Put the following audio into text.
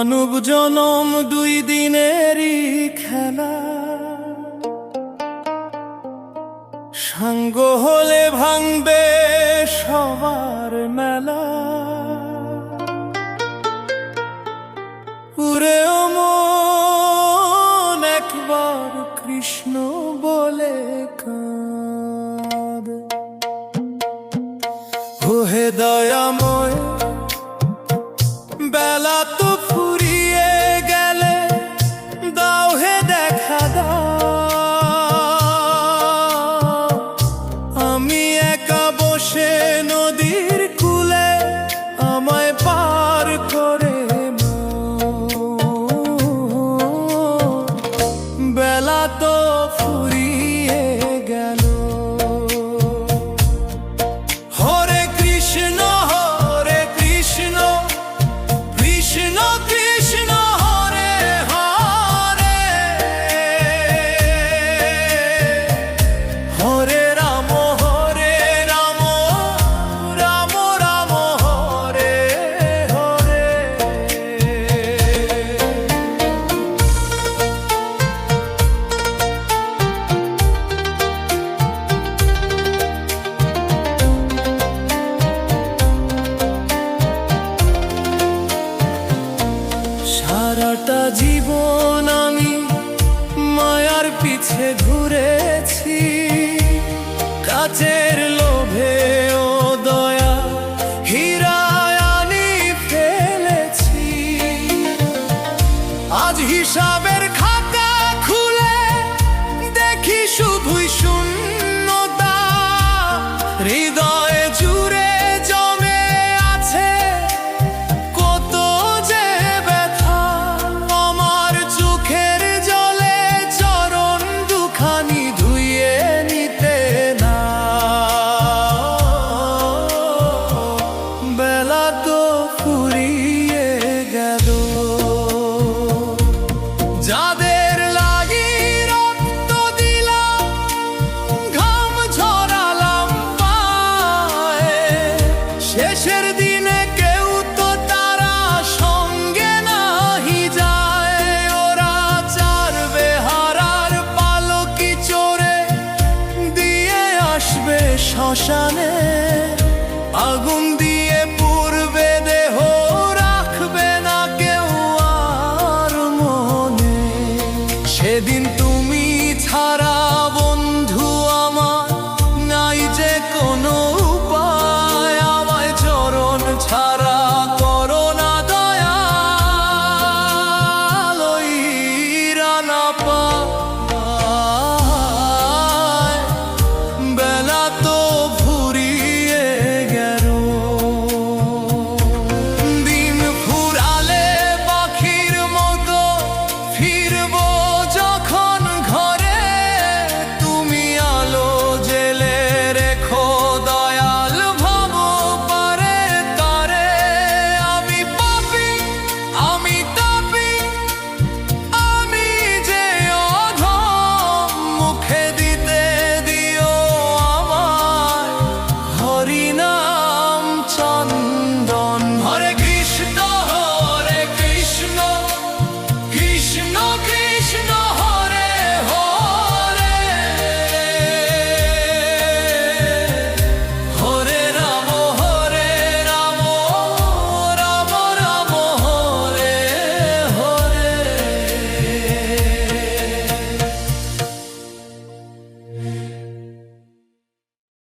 মানব জনম দুই দিনেরই খেলা, সাঙ্গ হলে ভাঙবে সবার মেলা। উরে মন একবার কৃষ্ণ বলে কাঁদে। ওহে দয়াময়, বেলা তো ফুরিয়ে গেলে দাও হে দেখা দাও। আমি একা বসে নদীর কূলে, আমায় পার করে বেলা তো ফুরিয়ে গেল। হরে কৃষ্ণ হরে কৃষ্ণ, কৃষ্ণ কৃষ্ণ হরে হরে, হরে রাম রাম রাম হরে হরে। সারাটা জীবন আমি মায়ার পিছে ঘুরেছি, কাচের লোভে ও দয়া হীরায় আনি ফেলেছি। আজ হিসাবের